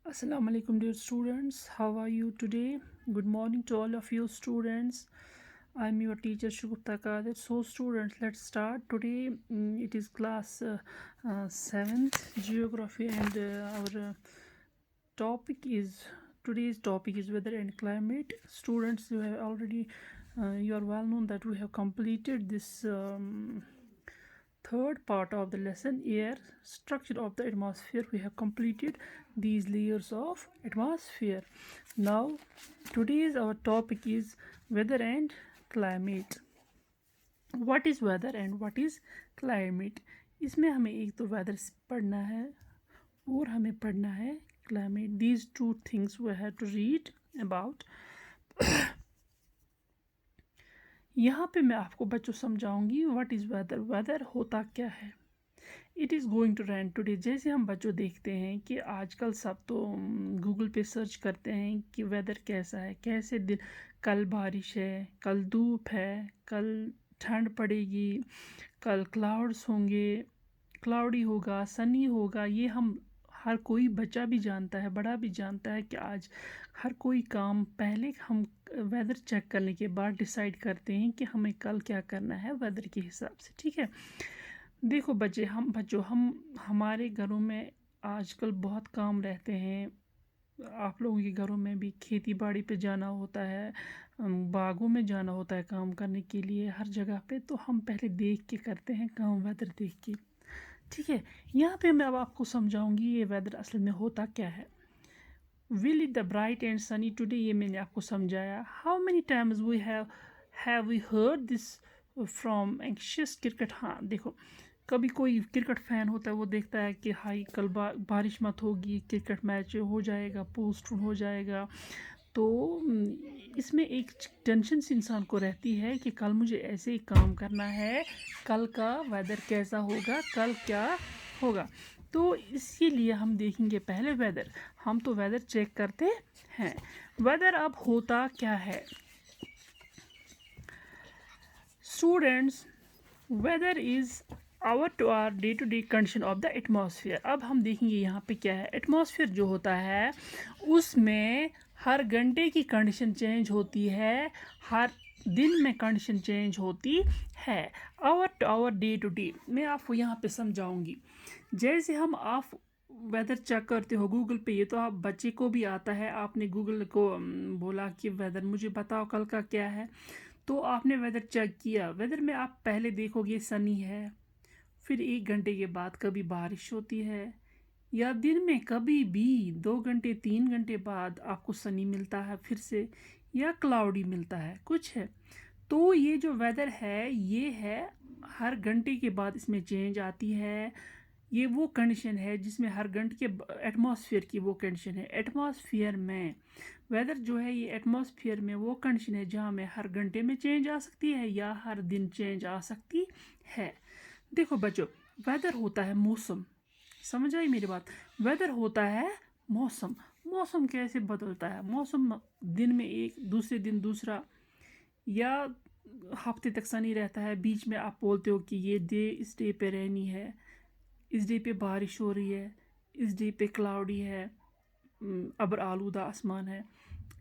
Assalamu alaikum dear students, how are you today? Good morning to all of you students. I'm your teacher Shugupta Kadir. So students, let's start. Today it is class 7th geography and our topic is today's topic is weather and climate. Students, you have already you are well known that we have completed this third part of the lesson, air structure of the atmosphere. We have completed these layers of atmosphere. Now today's our topic is weather and climate. What is weather and what is climate? इसमें हमें एक तो weather पढ़ना है और हमें पढ़ना है climate. These two things we have to read about. यहाँ पे मैं आपको बच्चों समझाऊंगी व्हाट इज़ वेदर. वेदर होता क्या है. It is going to rain today. जैसे हम बच्चों देखते हैं कि आजकल सब तो गूगल पे सर्च करते हैं कि वेदर कैसा है, कैसे दिन, कल बारिश है, कल धूप है, कल ठंड पड़ेगी, कल क्लाउड्स होंगे, क्लाउडी होगा, सनी होगा. ये हम हर कोई बच्चा भी जानता है, बड़ा भी जानता है कि आज हर कोई काम पहले हम वेदर चेक करने के बाद डिसाइड करते हैं कि हमें कल क्या करना है वेदर के हिसाब से. ठीक है. देखो बच्चों हम हमारे घरों में आजकल बहुत काम रहते हैं. आप लोगों के घरों में भी खेती बाड़ी पे जाना होता है, बागों में जाना होता है काम करने के लिए हर जगह पे. तो हम पहले देख के करते हैं काम, वेदर देख के. ठीक है. यहाँ पे मैं अब आपको समझाऊंगी ये वेदर असल में होता क्या है. Will it the bright and sunny today, ये मैंने आपको समझाया. How many times we have we heard this from anxious cricket. हाँ देखो, कभी कोई क्रिकेट फ़ैन होता है, वो देखता है कि हाई कल बारिश मत होगी, क्रिकेट मैच हो जाएगा, पोस्टपोन हो जाएगा. तो इसमें एक टेंशन सी इंसान को रहती है कि कल मुझे ऐसे ही काम करना है, कल का वेदर कैसा होगा, कल क्या होगा. तो इसीलिए हम देखेंगे पहले वेदर. हम तो वेदर चेक करते हैं. वेदर अब होता क्या है students. Weather is hour to hour day to day condition of the atmosphere. अब हम देखेंगे यहाँ पे क्या है. एटमॉस्फेयर जो होता है उसमें हर घंटे की कंडीशन चेंज होती है, हर दिन में कंडीशन चेंज होती है. Hour to hour day to day मैं आपको यहाँ पे समझाऊंगी. जैसे हम आप वेदर चेक करते हो गूगल पे, ये तो आप बच्चे को भी आता है. आपने गूगल को बोला कि वेदर मुझे बताओ कल का क्या है, तो आपने वेदर चेक किया. वेदर में आप पहले देखोगे सनी है, फिर 1 घंटे के बाद कभी बारिश होती है, या दिन में कभी भी 2 घंटे 3 घंटे बाद आपको सनी मिलता है फिर से, या क्लाउडी मिलता है कुछ है. तो ये जो वेदर है ये है हर घंटे के बाद इसमें चेंज आती है. ये वो कंडीशन है जिसमें हर घंटे के एटमॉस्फेयर की वो कंडीशन है. एटमॉस्फेयर में वेदर जो है, ये एटमॉस्फेयर में वो कंडीशन है जहाँ में हर घंटे में चेंज आ सकती है या हर दिन चेंज आ सकती है. देखो बच्चों, वेदर होता है मौसम. समझ आई मेरी बात. वेदर होता है मौसम. मौसम कैसे बदलता है. मौसम दिन में एक, दूसरे दिन दूसरा, या हफ्ते तक सनी रहता है, बीच में आप बोलते हो कि ये डे इस डे पे रहनी है, इस डे पे बारिश हो रही है, इस डे पे क्लाउडी है, अबर आलूदा आसमान है,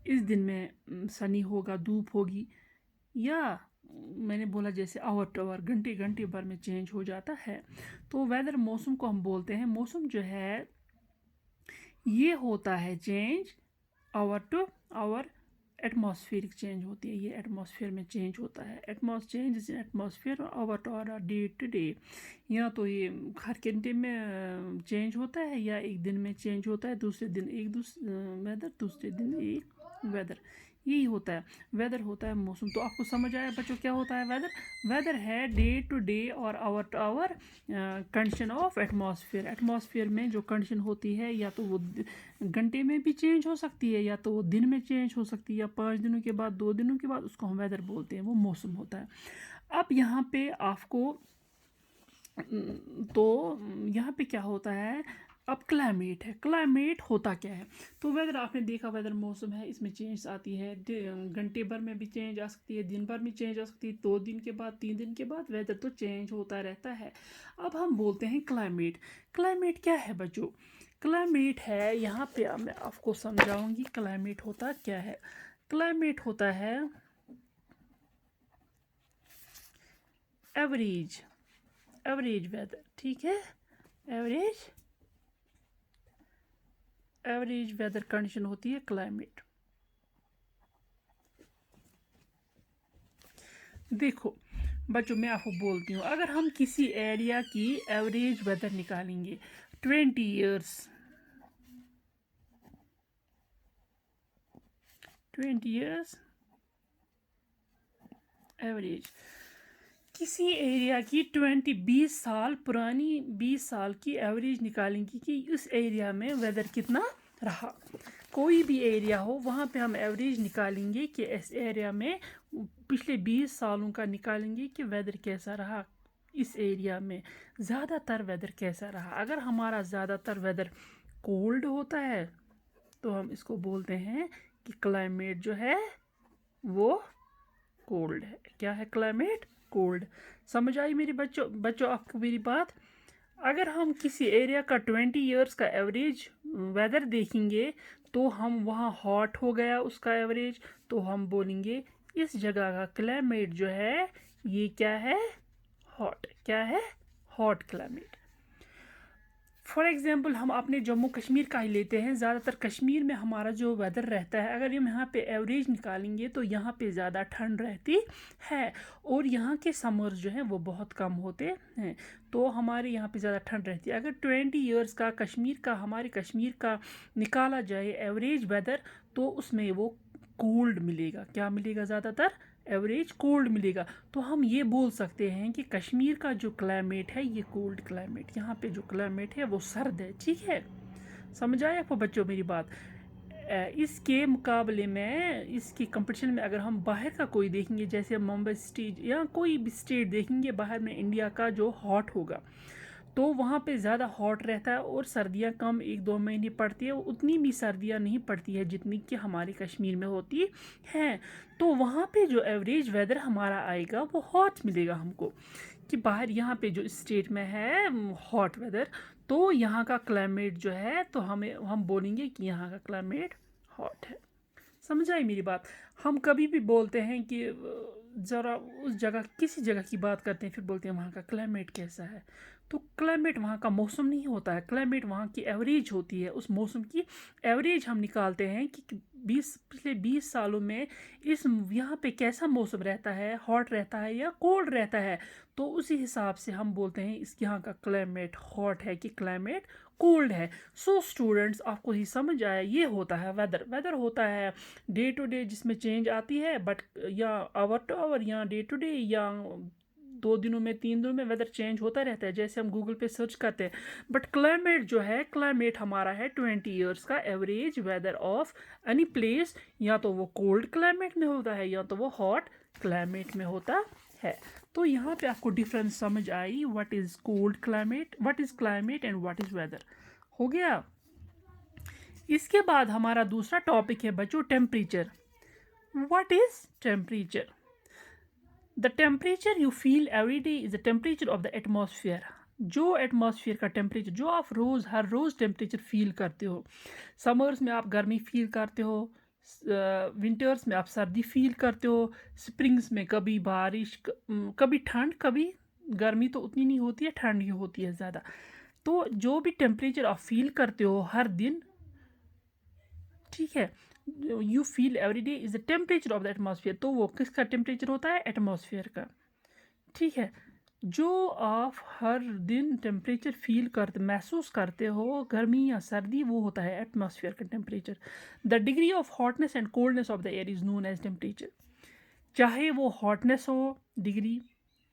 इस दिन में सनी होगा, धूप होगी. या मैंने बोला जैसे आवर टू आवर, घंटे घंटे भर में चेंज हो जाता है. तो वेदर मौसम को हम बोलते हैं. मौसम जो है ये होता है change hour to hour. Atmospheric change होती है, ये एटमॉस्फेयर में चेंज होता है. Change in atmosphere hour to hour day to day. या तो ये हर घंटे में चेंज होता है, या एक दिन में चेंज होता है, दूसरे दिन एक वेदर, दूसरे दिन एक वेदर. यही होता है. वेदर होता है मौसम. तो आपको समझ आया बच्चों क्या होता है वेदर. वेदर है डे टू डे और hour to hour condition of atmosphere. Atmosphere में जो कंडीशन होती है, या तो वो घंटे में भी चेंज हो सकती है, या तो वो दिन में चेंज हो सकती है, या 5 दिनों के बाद, 2 दिनों के बाद, उसको हम वेदर बोलते हैं, वो मौसम होता है. अब यहाँ पे आपको तो यहाँ पे क्या होता है. अब क्लाइमेट है. क्लाइमेट होता क्या है. तो वेदर आपने देखा, वेदर मौसम है, इसमें चेंज आती है, घंटे भर में भी चेंज आ सकती है, दिन भर में चेंज आ सकती है, 2 दिन के बाद, 3 दिन के बाद वेदर तो चेंज होता रहता है. अब हम बोलते हैं क्लाइमेट. क्लाइमेट क्या है बच्चों. क्लाइमेट है, यहाँ पे मैं आपको समझाऊंगी क्लाइमेट होता क्या है। क्लाइमेट होता है एवरेज वेदर, ठीक है। एवरेज वेदर कंडीशन होती है क्लाइमेट। देखो बच्चों, मैं आपको बोलती हूँ, अगर हम किसी एरिया की एवरेज वेदर निकालेंगे 20 ईयर्स एवरेज, किसी एरिया की 20 साल पुरानी 20 साल की एवरेज निकालेंगे कि उस एरिया में वेदर कितना रहा। कोई भी एरिया हो वहाँ पे हम एवरेज निकालेंगे कि इस एरिया में पिछले 20 सालों का निकालेंगे कि वेदर कैसा रहा, इस एरिया में ज़्यादातर वेदर कैसा रहा। अगर हमारा ज़्यादातर वेदर कोल्ड होता है तो हम इसको बोलते हैं कि क्लाइमेट जो है वो कोल्ड है। क्या है? Climate cold. समझ आई मेरी बच्चों आपको मेरी बात। अगर हम किसी एरिया का 20 ईयर्स का एवरेज वेदर देखेंगे तो हम वहाँ हॉट हो गया उसका एवरेज, तो हम बोलेंगे इस जगह का क्लाइमेट जो है ये क्या है? हॉट। क्या है? Hot climate. फॉर एग्ज़ाम्पल हम अपने जम्मू कश्मीर का ही लेते हैं। ज़्यादातर कश्मीर में हमारा जो वेदर रहता है, अगर हम यहाँ पे एवरेज निकालेंगे तो यहाँ पे ज़्यादा ठंड रहती है और यहाँ के समर्स जो हैं वो बहुत कम होते हैं, तो हमारे यहाँ पे ज़्यादा ठंड रहती है। अगर 20 ईयर्स का हमारे कश्मीर का निकाला जाए एवरेज वेदर तो उसमें वो कोल्ड मिलेगा। क्या मिलेगा? ज़्यादातर एवरेज कोल्ड मिलेगा। तो हम ये बोल सकते हैं कि कश्मीर का जो क्लाइमेट है ये कोल्ड क्लाइमेट, यहाँ पे जो क्लाइमेट है वो सर्द है, ठीक है। समझ आया आपको बच्चों मेरी बात? इसके मुकाबले में, इसकी कंपटीशन में अगर हम बाहर का कोई देखेंगे, जैसे मुंबई स्टेट या कोई भी स्टेट देखेंगे बाहर में इंडिया का जो हॉट होगा, तो वहाँ पे ज़्यादा हॉट रहता है और सर्दियाँ कम 1-2 महीने पड़ती है। उतनी भी सर्दियाँ नहीं पड़ती है जितनी कि हमारे कश्मीर में होती है। तो वहाँ पे जो एवरेज वेदर हमारा आएगा वो हॉट मिलेगा हमको, कि बाहर यहाँ पे जो स्टेट में है हॉट वेदर, तो यहाँ का क्लाइमेट जो है तो हम बोलेंगे कि यहाँ का क्लाइमेट हॉट है। समझ आई मेरी बात? हम कभी भी बोलते हैं कि ज़रा उस जगह किसी जगह की बात करते हैं फिर बोलते हैं वहाँ का क्लाइमेट कैसा है। तो क्लाइमेट वहाँ का मौसम नहीं होता है, क्लाइमेट वहाँ की एवरेज होती है। उस मौसम की एवरेज हम निकालते हैं कि पिछले 20 सालों में इस यहाँ पे कैसा मौसम रहता है, हॉट रहता है या कोल्ड रहता है, तो उसी हिसाब से हम बोलते हैं इस यहाँ का क्लाइमेट हॉट है कि क्लाइमेट कोल्ड है। सो स्टूडेंट्स, आपको ही समझ आया, ये होता है वेदर। वेदर होता है डे टू डे जिसमें चेंज आती है, बट या आवर टू आवर या डे टू डे या 2 दिनों में 3 दिनों में वेदर चेंज होता रहता है, जैसे हम गूगल पे सर्च करते हैं। बट क्लाइमेट जो है, क्लाइमेट हमारा है 20 ईयर्स का average weather of any place. या तो वो कोल्ड क्लाइमेट में होता है या तो वो हॉट क्लाइमेट में होता है। तो यहाँ पे आपको डिफरेंस समझ आई, what is cold climate, what is climate and what is weather. हो गया। इसके बाद हमारा दूसरा टॉपिक है बच्चों temperature. What is temperature? The temperature you feel every day is the temperature of the atmosphere. जो एटमॉस्फेयर का टेम्परेचर, जो आप हर रोज़ टेम्परेचर फील करते हो। समर्स में आप गर्मी फील करते हो, विंटर्स में आप सर्दी फील करते हो, स्प्रिंग्स में कभी बारिश, कभी ठंड, कभी गर्मी तो उतनी नहीं होती है, ठंड ही होती है ज़्यादा। तो जो भी टेम्परेचर आप फील करते हो हर दिन, ठीक है, you feel every day is the temperature of the atmosphere. तो वो किसका टेम्परेचर होता है? एटमॉस्फेयर का, ठीक है। जो आप हर दिन टेम्परेचर फील करते, महसूस करते हो, गर्मी या सर्दी, वो होता है एटमॉस्फेयर का temperature. The degree of hotness and coldness of the air is known as temperature. चाहे वो हॉटनेस हो degree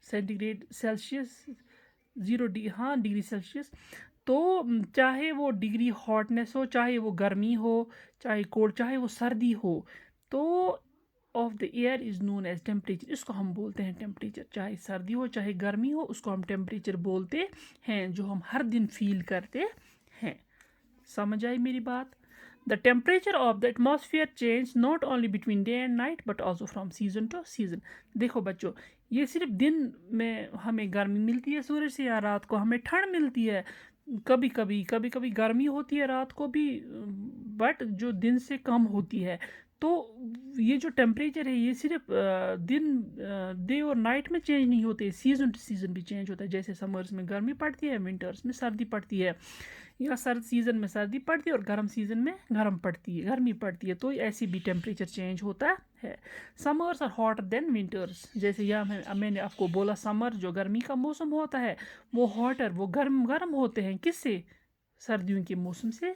centigrade Celsius, 0 degree Celsius, तो चाहे वो डिग्री हॉटनेस हो, चाहे वो गर्मी हो, चाहे कोल्ड, चाहे वो सर्दी हो, तो of the air is known as temperature. इसको हम बोलते हैं टेम्परेचर। चाहे सर्दी हो चाहे गर्मी हो, उसको हम टेम्परेचर बोलते हैं, जो हम हर दिन फील करते हैं। समझ आई मेरी बात? The temperature of the atmosphere change not only between day and night but also from season two season. देखो बच्चों, ये सिर्फ दिन में हमें गर्मी मिलती है सूरज से या रात को हमें ठंड मिलती है, कभी कभी गर्मी होती है रात को भी, बट जो दिन से कम होती है। तो ये जो टेम्परेचर है ये सिर्फ डे और नाइट में चेंज नहीं होते, सीज़न टू सीज़न भी चेंज होता है। जैसे समर्स में गर्मी पड़ती है, विंटर्स में सर्दी पड़ती है, या सर्द सीज़न में सर्दी पड़ती है और गर्म सीज़न में गर्मी पड़ती है। तो ऐसे भी टेम्परेचर चेंज होता है। Summers are hotter than winters. जैसे यहाँ मैंने आपको बोला, समर जो गर्मी का मौसम होता है वो हॉटर, वो गर्म गर्म होते हैं। किससे? सर्दियों के मौसम से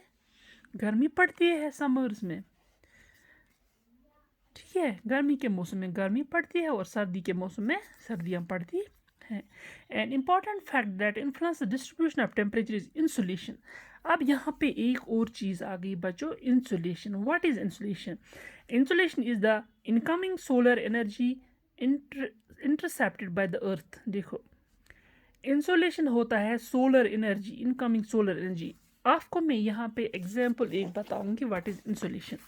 गर्मी पड़ती है समर्स में, ठीक है। गर्मी के मौसम में गर्मी पड़ती है और सर्दी के मौसम में सर्दियाँ पड़ती हैं। An important fact that influence the distribution of temperature is insulation. अब यहाँ पे एक और चीज़ आ गई बच्चों, insulation. What is insulation? Insulation is the incoming solar energy intercepted by the earth. देखो, इंसुलेशन होता है solar energy, incoming solar energy. आपको मैं यहाँ पे एग्जाम्पल एक बताऊंगी व्हाट इज इंसुलेशन।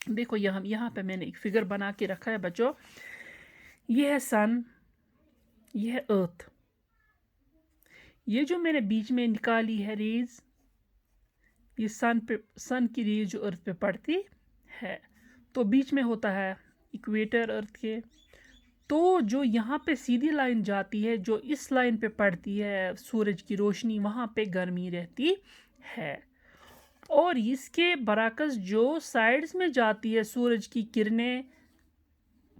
देखो यहाँ पे मैंने एक फिगर बना के रखा है बच्चों। ये है सन, ये है अर्थ। ये जो मैंने बीच में निकाली है रेज, ये सन की रेज जो अर्थ पे पड़ती है, तो बीच में होता है इक्वेटर अर्थ के। तो जो यहाँ पे सीधी लाइन जाती है, जो इस लाइन पे पड़ती है सूरज की रोशनी, वहाँ पे गर्मी रहती है। और इसके बरअक्स जो साइड्स में जाती है सूरज की किरणें,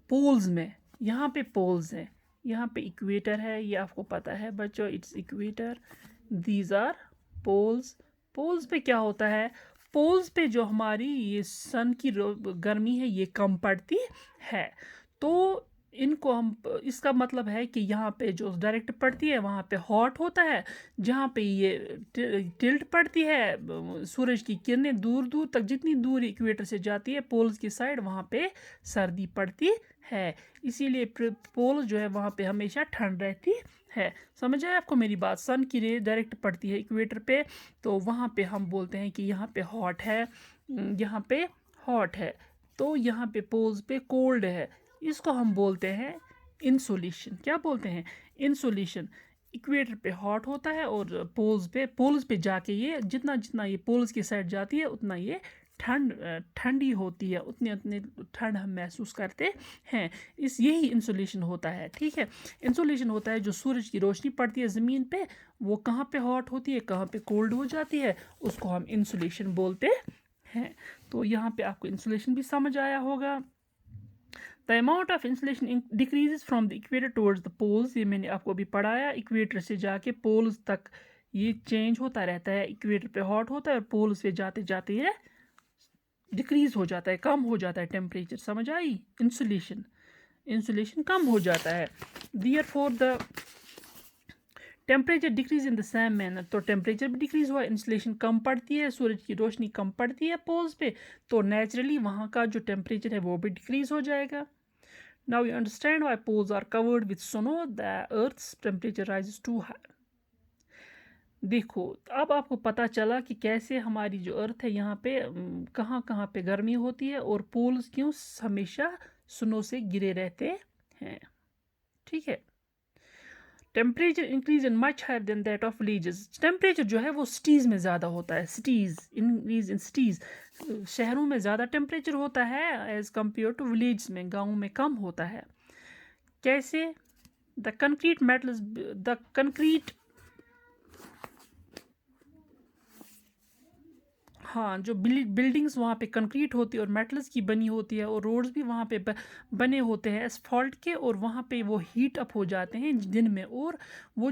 पोल्स में, यहाँ पे पोल्स हैं, यहाँ पे इक्वेटर है, ये आपको पता है बच्चों, it's equator. These are poles. Poles पे क्या होता है? पोल्स पे जो हमारी ये सन की गर्मी है ये कम पड़ती है। तो इनको हम, इसका मतलब है कि यहाँ पे जो डायरेक्ट पड़ती है वहाँ पे हॉट होता है, जहाँ पे ये टिल्ट पड़ती है सूरज की किरणें दूर दूर तक, जितनी दूर इक्वेटर से जाती है पोल्स की साइड, वहाँ पे सर्दी पड़ती है। इसीलिए पोल्स जो है वहाँ पे हमेशा ठंड रहती है। समझ आए आपको मेरी बात? सन की रे डायरेक्ट पड़ती है इक्वेटर पे, तो वहाँ पे हम बोलते हैं कि यहाँ पे हॉट है, यहाँ पे हॉट है। तो यहाँ पे पोल्स पे कोल्ड है, इसको हम बोलते हैं इंसुलेशन। क्या बोलते हैं? इंसुलेशन। इक्वेटर पे हॉट होता है और पोल्स पे जाके ये जितना जितना ये पोल्स की साइड जाती है उतना ये ठंडी होती है, उतने उतने ठंड हम महसूस करते हैं। यही इंसुलेशन होता है, ठीक है। इंसुलेशन होता है जो सूरज की रोशनी पड़ती है ज़मीन पे, वो कहाँ पे हॉट होती है, कहाँ पे कोल्ड हो जाती है, उसको हम इंसुलेशन बोलते हैं। तो यहाँ पे आपको इंसुलेशन भी समझ आया होगा। The amount of insulation decreases from the equator towards the poles. ये मैंने आपको अभी पढ़ाया, इक्वेटर से जाके पोल्स तक ये चेंज होता रहता है। इक्वेटर पे हॉट होता है और पोल्स पे जाते जाते ये डिक्रीज हो जाता है, कम हो जाता है टेम्परेचर। समझ आई? इंसुलेशन कम हो जाता है। Therefore the temperature decrease in the same manner. तो टेम्परेचर भी डिक्रीज हुआ, इंसुलेशन कम पड़ती है, सूरज की रोशनी कम पड़ती है पोल्स पे, तो नेचुरली वहाँ का जो टेम्परेचर है वो भी डिक्रीज हो जाएगा। Now you understand why poles are covered with snow, the Earth's temperature rises too high. देखो, अब आपको पता चला कि कैसे हमारी जो अर्थ है यहाँ पे कहाँ कहाँ पे गर्मी होती है और पोल्स क्यों हमेशा स्नो से घिरे रहते हैं, ठीक है। Temperature increase in much higher than that of villages. Temperature जो है वो सिटीज़ में ज़्यादा होता है, सिटीज़ इंक्रीज इन सिटीज़, शहरों में ज़्यादा टेम्परेचर होता है एज़ कम्पेयर टू विलेज में, गाँव में कम होता है। कैसे? द कंक्रीट हाँ, जो बिल्डिंग्स वहाँ पे कंक्रीट होती है और मेटल्स की बनी होती है, और रोड्स भी वहाँ पे बने होते हैं एसफॉल्ट के, और वहाँ पे वो हीट अप हो जाते हैं दिन में, और वो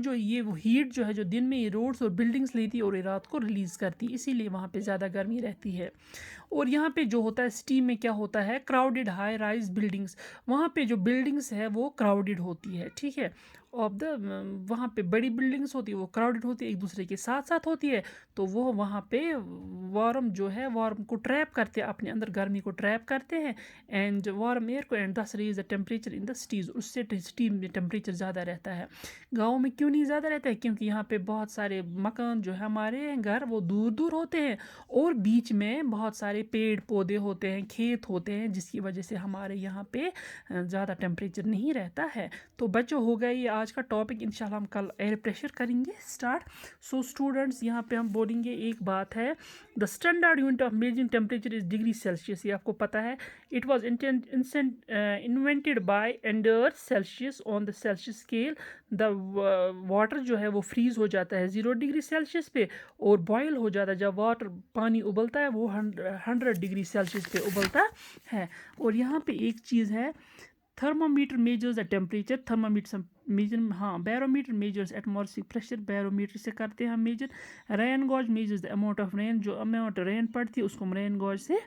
हीट जो है जो दिन में ये रोड्स और बिल्डिंग्स लेती है और ये रात को रिलीज़ करती है, इसीलिए वहाँ पे ज़्यादा गर्मी रहती है। और यहाँ पे जो होता है सिटी में क्या होता है, क्राउडेड हाई राइज बिल्डिंग्स, वहाँ पे जो बिल्डिंग्स है वो क्राउडेड होती है, ठीक है। ऑफ द वहाँ पे बड़ी बिल्डिंग्स होती है वो क्राउडेड होती है, एक दूसरे के साथ साथ होती है, तो वो वहाँ पे वार्म जो है वार्म को ट्रैप करते हैं, अपने अंदर गर्मी को ट्रैप करते हैं, एंड वार्म एयर को, and thus raise the temperature in the cities. उससे सिटी में टेम्परेचर ज़्यादा रहता है। गाँव में क्यों नहीं ज़्यादा रहता है? क्योंकि यहाँ पे बहुत सारे मकान जो है हमारे घर वो दूर दूर होते हैं, और बीच में बहुत सारे पेड़ पौधे होते हैं, खेत होते हैं, जिसकी वजह से हमारे यहाँ पे ज़्यादा टेम्परेचर नहीं रहता है। तो बच्चों, हो गई आज का टॉपिक इंशाल्लाह हम कल एयर प्रेशर करेंगे स्टार्ट। सो स्टूडेंट्स यहाँ पे हम बोलेंगे एक बात है, the standard unit of measuring temperature is degree Celsius. ये आपको पता है, it was invented by Anders Celsius on the Celsius scale. The water जो है वो फ्रीज़ हो जाता है 0 डिग्री सेल्सियस पे और बॉयल हो जाता है, जब वाटर पानी उबलता है वो 100 डिग्री सेल्सियस पे उबलता है। और यहाँ पे एक चीज़ है, thermometer measures the temperature, thermometer measure, हाँ barometer measures atmospheric pressure, barometer से करते हैं हम measure. Rain gauge measures the amount of rain, जो अमाउंट रेन पड़ती है उसको हम रेन गॉज से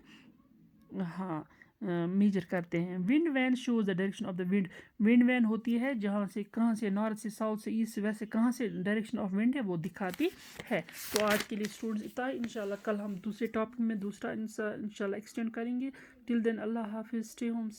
हाँ मेजर करते हैं। Wind vane shows the direction of the wind, wind vane होती है जहाँ से, कहाँ से, नॉर्थ से, साउथ से, ईस्ट से, वेस्ट से, कहाँ से डायरेक्शन ऑफ विंड है वो दिखाती है। तो आज के लिए स्टूडेंट्स इतना ही, इंशाल्लाह कल हम दूसरे टॉपिक में दूसरा इंशाल्लाह एक्सटेंड करेंगे। टिल देन अल्लाह हाफिज़, स्टे होम।